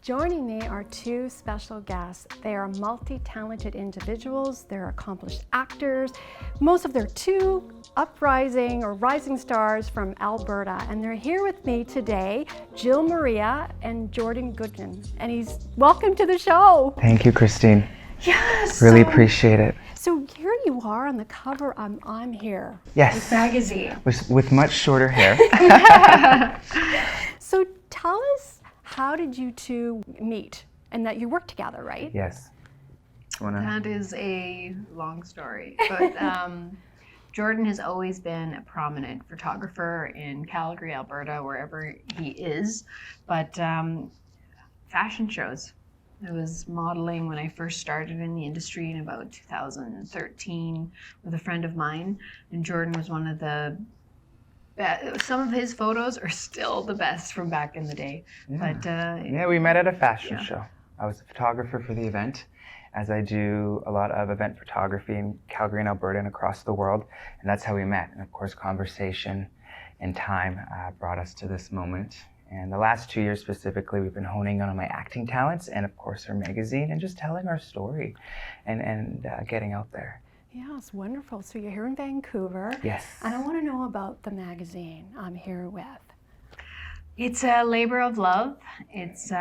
Joining me are two special guests. They are multi-talented individuals. They're accomplished actors. Most of them are two uprising or rising stars from Alberta. And they're here with me today, Maria and Jordan Gooden. And welcome to the show. Thank you, Christine. Yes. Really appreciate it. So here you are on the cover. I'm here. Yes. This magazine. With much shorter hair. So tell us, how did you two meet? And that you work together, right? Yes. That is a long story, but Jordan has always been a prominent photographer in Calgary, Alberta, wherever he is, but fashion shows. I was modeling when I first started in the industry in about 2013 with a friend of mine, and Jordan was one of the some of his photos are still the best from back in the day. Yeah. But we met at a fashion show. I was a photographer for the event, as I do a lot of event photography in Calgary and Alberta and across the world, and that's how we met. And of course, conversation and time brought us to this moment. And the last 2 years specifically, we've been honing on my acting talents and of course our magazine and just telling our story and getting out there. Yeah, it's wonderful. So you're here in Vancouver. Yes. And I want to know about the magazine I'm here with. it's a labor of love. It's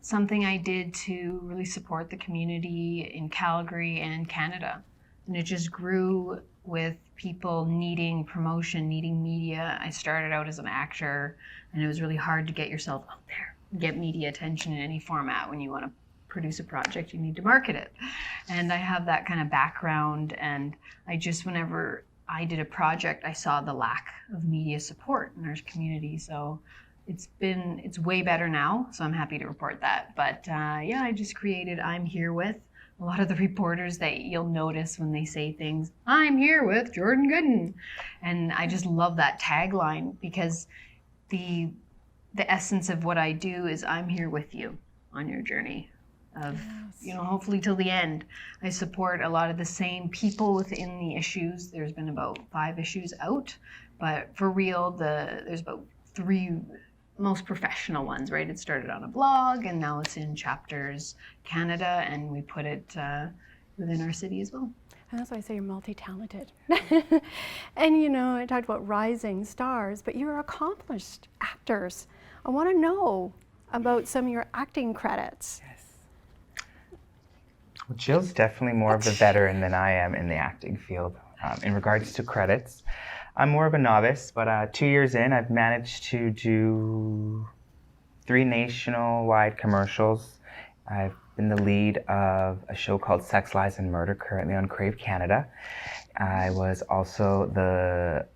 something I did to really support the community in Calgary and Canada. And it just grew with people needing promotion, needing media. I started out as an actor, and it was really hard to get yourself out there, get media attention in any format. When you want to produce a project, you need to market it. And I have that kind of background, and whenever I did a project, I saw the lack of media support in our community. So it's way better now, so I'm happy to report that. But I just created I'm Here With. A lot of the reporters that you'll notice when they say things, I'm here with Jordan Gooden. And I just love that tagline, because the essence of what I do is I'm here with you on your journey of, hopefully till the end. I support a lot of the same people within the issues. There's been about 5 issues out, but for real, there's about 3 most professional ones, right? It started on a blog, and now it's in Chapters Canada, and we put it within our city as well. And that's why I say you're multi-talented. And I talked about rising stars, but you're accomplished actors. I want to know about some of your acting credits. Yes. Well, Jill's definitely more of the veteran than I am in the acting field. In regards to credits, I'm more of a novice, but 2 years in, I've managed to do 3 nationwide commercials. I've been the lead of a show called Sex, Lies, and Murder, currently on Crave Canada. I was also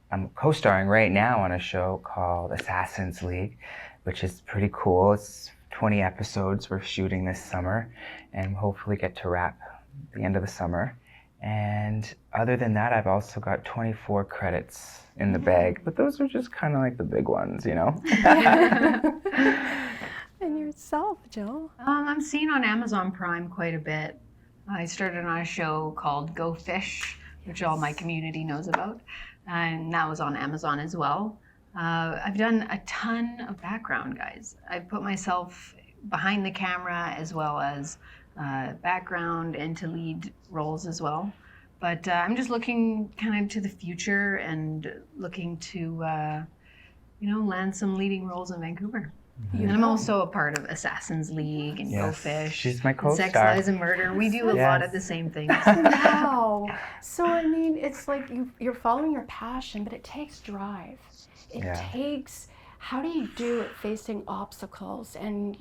I'm co-starring right now on a show called Assassin's League, which is pretty cool. It's 20 episodes we're shooting this summer, and hopefully get to wrap at the end of the summer. And other than that, I've also got 24 credits in the bag, but those are just kind of like the big ones, And yourself, Jill? I'm seen on Amazon Prime quite a bit. I started on a show called Go Fish, which all my community knows about, and that was on Amazon as well. I've done a ton of background, guys. I've put myself behind the camera as well as background and to lead roles as well. But I'm just looking kind of to the future and looking to, land some leading roles in Vancouver. And I'm also a part of Assassin's League and Go Fish. She's my co-star. Sex, Lies, and Murder. We do a lot of the same things. Wow. So, it's like you're following your passion, but it takes drive. It takes, how do you do it facing obstacles? And,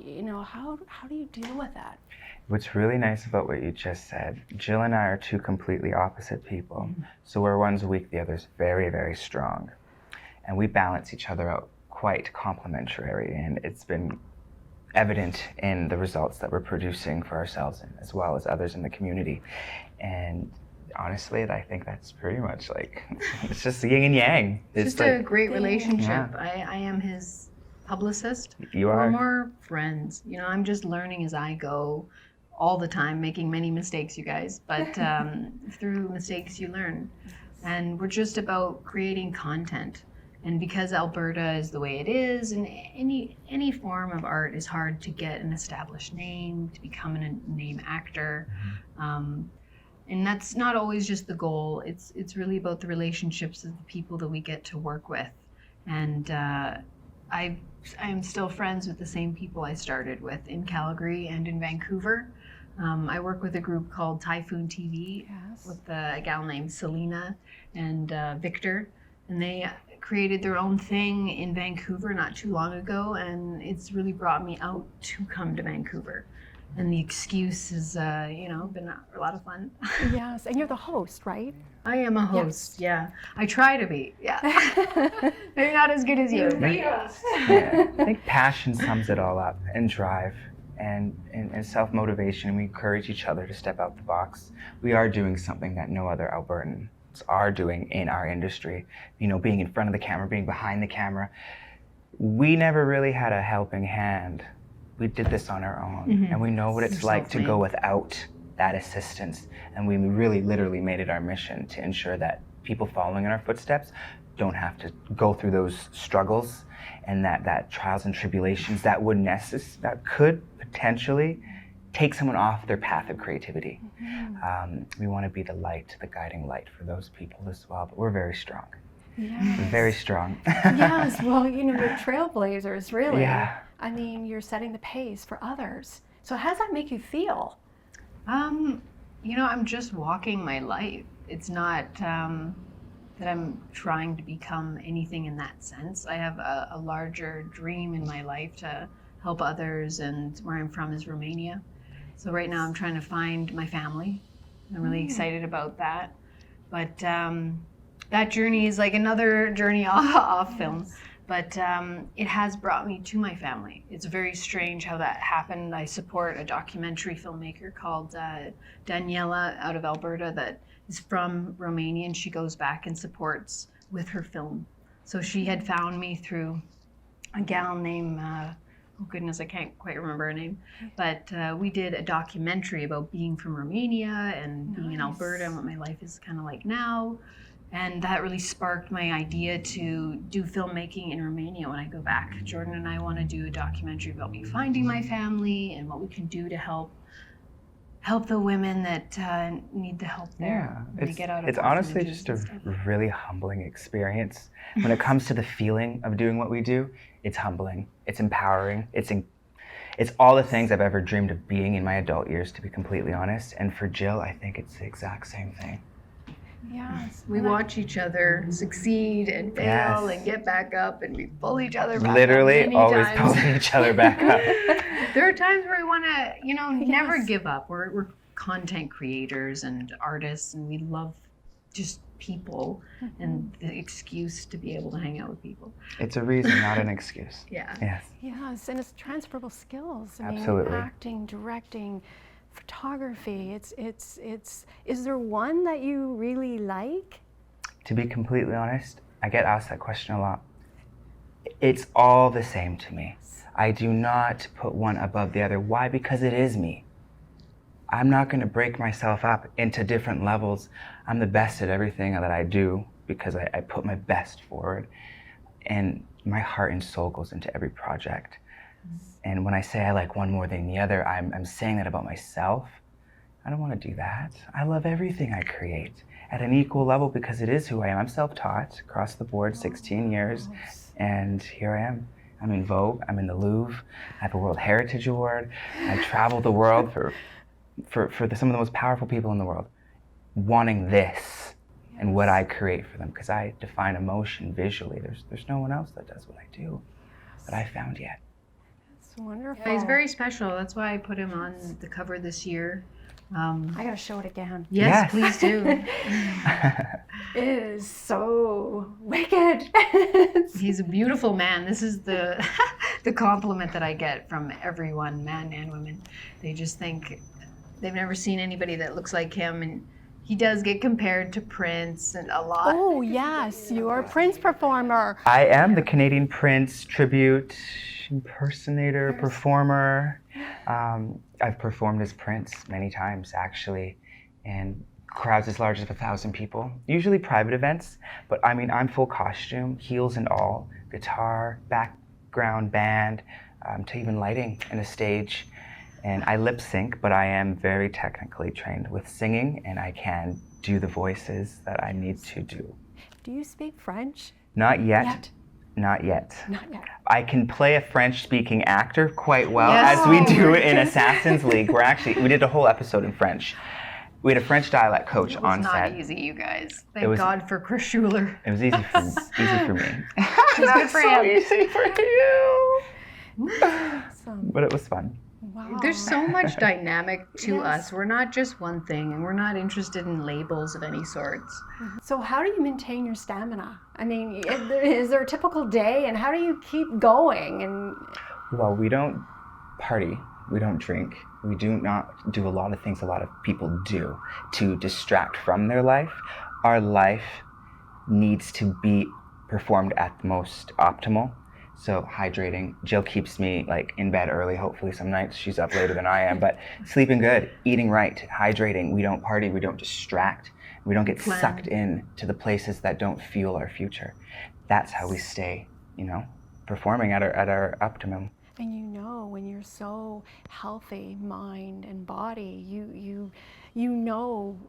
how do you deal with that? What's really nice about what you just said, Jill and I are 2 completely opposite people. So where one's weak, the other's very, very strong. And we balance each other out quite complementary, and it's been evident in the results that we're producing for ourselves and as well as others in the community. And honestly, I think that's pretty much it's just yin and yang. It's just a great relationship. Yeah. I am his publicist. You are. We're more friends. I'm just learning as I go all the time, making many mistakes, you guys. But through mistakes, you learn. And we're just about creating content And because Alberta is the way it is, and any form of art is hard to get an established name, to become a name actor. And that's not always just the goal. It's really about the relationships of the people that we get to work with. And I am still friends with the same people I started with in Calgary and in Vancouver. I work with a group called Typhoon TV with a gal named Selena and Victor. And they created their own thing in Vancouver not too long ago, and it's really brought me out to come to Vancouver. And the excuse has, been a lot of fun. Yes, and you're the host, right? I am a host, yeah. I try to be, yeah. Maybe not as good as you. Yeah. I think passion sums it all up, and drive, and self-motivation. We encourage each other to step out the box. We are doing something that no other Albertans are doing in our industry. Being in front of the camera, being behind the camera. We never really had a helping hand. We did this on our own, and we know what it's like to go without that assistance. And we really literally made it our mission to ensure that people following in our footsteps don't have to go through those struggles and that trials and tribulations that could potentially take someone off their path of creativity. We want to be the light, the guiding light for those people as well, but we're very strong. Yes. We're very strong. Yes, well, you're trailblazers, really. Yeah. I mean, you're setting the pace for others. So how does that make you feel? I'm just walking my life. It's not that I'm trying to become anything in that sense. I have a larger dream in my life to help others, and where I'm from is Romania. So right now I'm trying to find my family. I'm really excited about that. But that journey is like another journey off film. But it has brought me to my family. It's very strange how that happened. I support a documentary filmmaker called Daniela out of Alberta that is from Romania, and she goes back and supports with her film. So she had found me through a gal named, oh goodness, I can't quite remember her name, but we did a documentary about being from Romania and being in Alberta and what my life is kind of like now. And that really sparked my idea to do filmmaking in Romania when I go back. Jordan and I want to do a documentary about me finding my family and what we can do to help the women that need the help there. When they get out of it's honestly just a really humbling experience. When it comes to the feeling of doing what we do, it's humbling, it's empowering, it's all the things I've ever dreamed of being in my adult years, to be completely honest. And for Jill, I think it's the exact same thing. Yes. We watch each other succeed and fail and get back up, and we pull each other back Literally, up many always times. pulling each other back up. There are times where we want to, never give up. We're content creators and artists, and we love just people and the excuse to be able to hang out with people. It's a reason, not an excuse. Yeah. Yes. Yes, and it's transferable skills. I Absolutely. mean, acting, directing, photography. Is there one that you really like? To be completely honest, I get asked that question a lot. It's all the same to me. I do not put one above the other. Why? Because it is me. I'm not going to break myself up into different levels. I'm the best at everything that I do because I put my best forward. And my heart and soul goes into every project. And when I say I like one more than the other, I'm saying that about myself. I don't want to do that. I love everything I create at an equal level because it is who I am. I'm self-taught across the board, 16 years, and here I am. I'm in Vogue, I'm in the Louvre, I have a World Heritage Award. I travel the world for some of the most powerful people in the world, wanting this and what I create for them, because I define emotion visually. There's no one else that does what I do that I found yet. It's wonderful. Yeah, he's very special. That's why I put him on the cover this year. I gotta show it again. Yes, please do. It is so wicked. He's a beautiful man. This is the compliment that I get from everyone, men and women. They just think they've never seen anybody that looks like him, and he does get compared to Prince and a lot. Oh yes, you are a Prince performer. I am the Canadian Prince tribute impersonator, performer. I've performed as Prince many times, actually, and crowds as large as 1,000 people, usually private events, but I mean, I'm full costume, heels and all, guitar, background band, to even lighting and a stage. And I lip sync, but I am very technically trained with singing, and I can do the voices that I need to do. Do you speak French? Not yet. Not yet. Not yet. I can play a French-speaking actor quite well, Yes. as we do in Assassin's League. We did a whole episode in French. We had a French dialect coach on It's set. not easy, you guys. Thank God for Chris Schuler. It was easy for me. Good for him. Easy for you. Awesome. But it was fun. Wow. There's so much dynamic to Yes. us. We're not just one thing, and we're not interested in labels of any sorts. So how do you maintain your stamina? I mean, is there a typical day, and how do you keep going? And Well, we don't party. We don't drink. We do not do a lot of things a lot of people do to distract from their life. Our life needs to be performed at the most optimal. So hydrating. Jill keeps me like in bed early, hopefully some nights. She's up later than I am, but sleeping good, eating right, hydrating. We don't party, we don't distract. We don't get sucked in to the places that don't fuel our future. That's how we stay, performing at our optimum. And when you're so healthy, mind and body, you know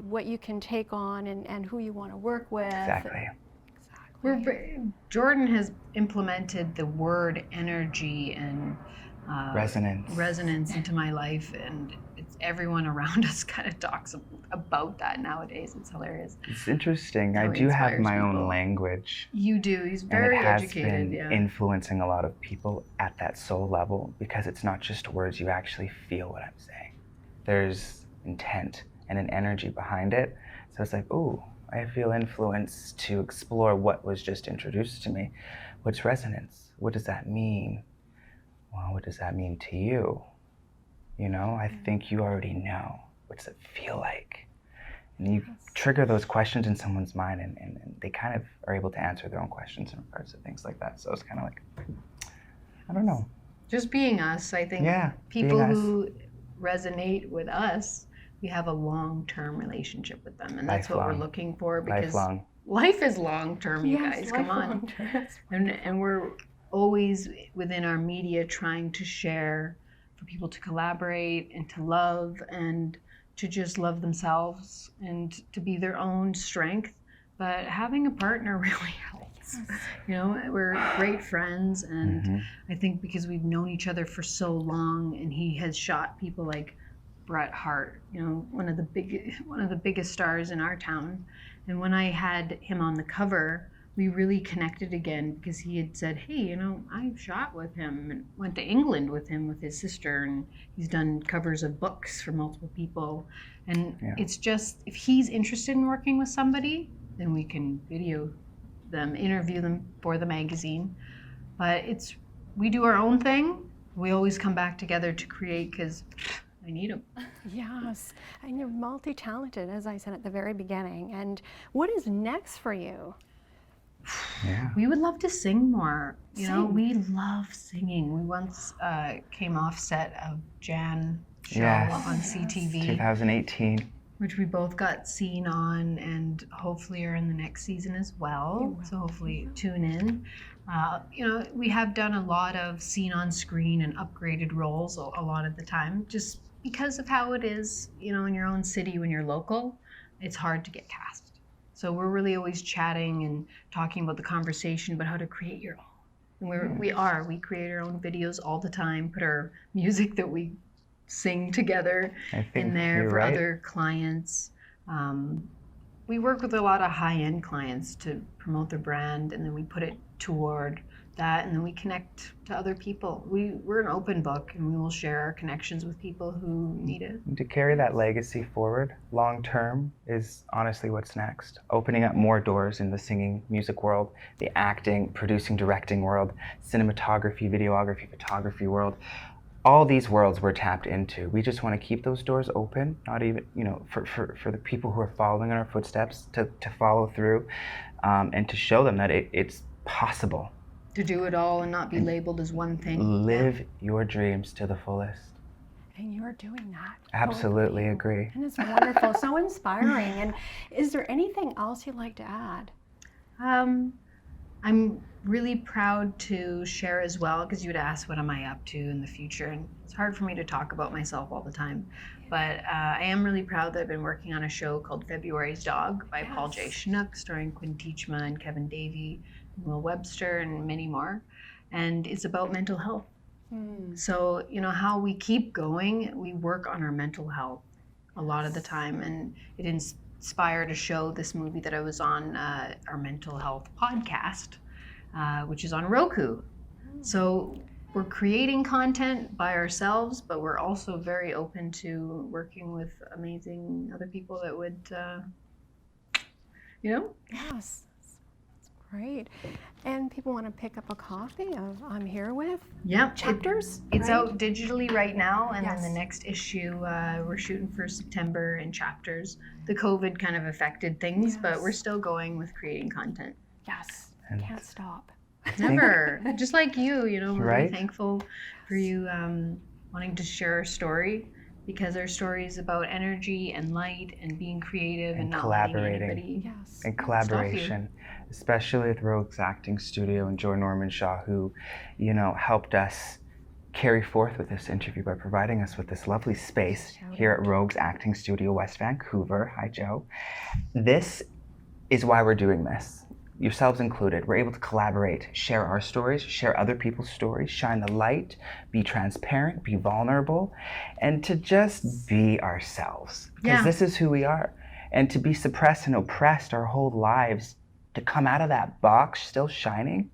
what you can take on and who you want to work with. Exactly. Jordan has implemented the word energy and resonance into my life, and everyone around us kind of talks about that nowadays. It's hilarious. It's interesting. How I he do have inspires my people. own language. You do. He's very and it has educated. been influencing a lot of people at that soul level, because it's not just words, you actually feel what I'm saying. There's intent and an energy behind it. So it's like, ooh, I feel influenced to explore what was just introduced to me. What's resonance? What does that mean? Well, what does that mean to you? I think you already know. What does it feel like? And you trigger those questions in someone's mind, and they kind of are able to answer their own questions in regards to things like that. So it's kind of like, I don't know. Just being us, I think people who resonate with us, we have a long-term relationship with them, and that's what we're looking for, because life is long-term, you guys. Come on. And we're always within our media trying to share for people to collaborate and to love and to just love themselves and to be their own strength. But having a partner really helps. We're great friends, and I think because we've known each other for so long, and he has shot people like Bret Hart, one of the biggest stars in our town. And when I had him on the cover, we really connected again, because he had said, hey, I shot with him and went to England with him with his sister, and he's done covers of books for multiple people. And it's just, if he's interested in working with somebody, then we can video them, interview them for the magazine. But we do our own thing. We always come back together to create, because I need them. Yes, and you're multi-talented, as I said at the very beginning. And what is next for you? Yeah. We would love to sing more. We love singing. We once came off set of Jan show on CTV. 2018. Which we both got seen on, and hopefully are in the next season as well. So hopefully tune in. We have done a lot of seen on screen and upgraded roles a lot of the time, just because of how it is, in your own city when you're local, it's hard to get cast. So we're really always chatting and talking about the conversation about how to create your own. And we create our own videos all the time, put our music that we sing together in there for other clients. We work with a lot of high-end clients to promote their brand, and then we put it toward that, and then we connect to other people. We're an open book, and we will share our connections with people who need it. To carry that legacy forward long term is honestly what's next. Opening up more doors in the singing music world, the acting, producing, directing world, cinematography, videography, photography world. All these worlds we're tapped into. We just want to keep those doors open, not even, for the people who are following in our footsteps to follow through, and to show them that it's possible. To do it all and not be labeled as one thing. Live your dreams to the fullest. And you're doing that. Absolutely Both of you. agree. And it's wonderful, so inspiring. And is there anything else you'd like to add? I'm really proud to share as well, because you would ask what am I up to in the future, and it's hard for me to talk about myself all the time, but I am really proud that I've been working on a show called February's Dog by Paul J. Schnook, starring Quinn Teachma and Kevin Davey, and Will Webster, and many more, and it's about mental health. So, you know, how we keep going, we work on our mental health a lot of the time, and it inspired a show, this movie that I was on, our mental health podcast, which is on Roku. So we're creating content by ourselves, but we're also very open to working with amazing other people that would, you know? Yes, that's great. And people want to pick up a copy of I'm Here With chapters? It's right? out digitally right now, and Yes. then the next issue, we're shooting for September in chapters. The COVID kind of affected things, but Yes. we're still going with creating content. Yes, And- can't stop. Never. Just like you know, I'm really Right? thankful for you wanting to share our story, because our story is about energy and light and being creative and not letting collaborating. anybody. Yes. And collaboration, especially with Rogues Acting Studio and Joy Norman Shaw, who, you know, helped us carry forth with this interview by providing us with this lovely space Shout here at Rogues Acting Studio, West Vancouver. Hi, Joe. This is why we're doing this, yourselves included. We're able to collaborate, share our stories, share other people's stories, shine the light, be transparent, be vulnerable, and to just be ourselves. Because Yeah. this is who we are. And to be suppressed and oppressed our whole lives, to come out of that box still shining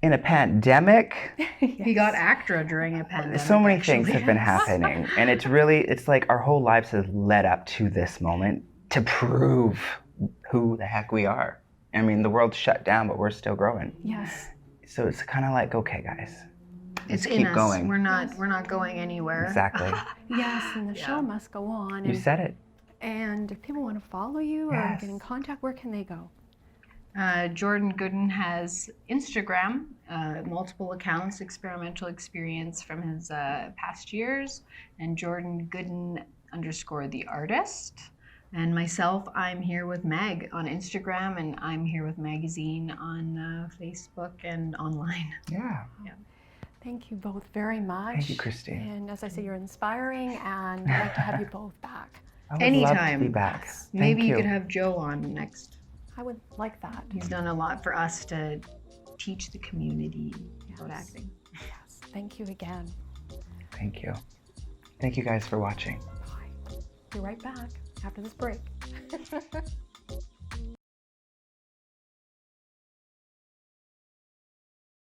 in a pandemic. He got ACTRA during a pandemic. So many actually. things have been happening, and it's like our whole lives have led up to this moment to prove who the heck we are. I mean, the world's shut down, but we're still growing. Yes. So it's kind of like, okay, guys, It's let's in keep us. going. We're not going anywhere. Exactly. Yes, and the show must go on. You said it. And if people want to follow you or Yes. get in contact, where can they go? Jordan Gooden has Instagram, multiple accounts, experimental experience from his past years, and Jordan Gooden _ the artist. And myself, I'm Here With Meg on Instagram, and I'm Here With Magazine on Facebook and online. Yeah. Thank you both very much. Thank you, Christine. And as I say, you're inspiring, and I'd like to have you both back. I would love to Anytime. be back. Maybe Thank you could have Joe on next. I would like that. He's done a lot for us to teach the community about Yes. acting. Yes. Thank you again. Thank you. Thank you guys for watching. Bye. Be right back after this break.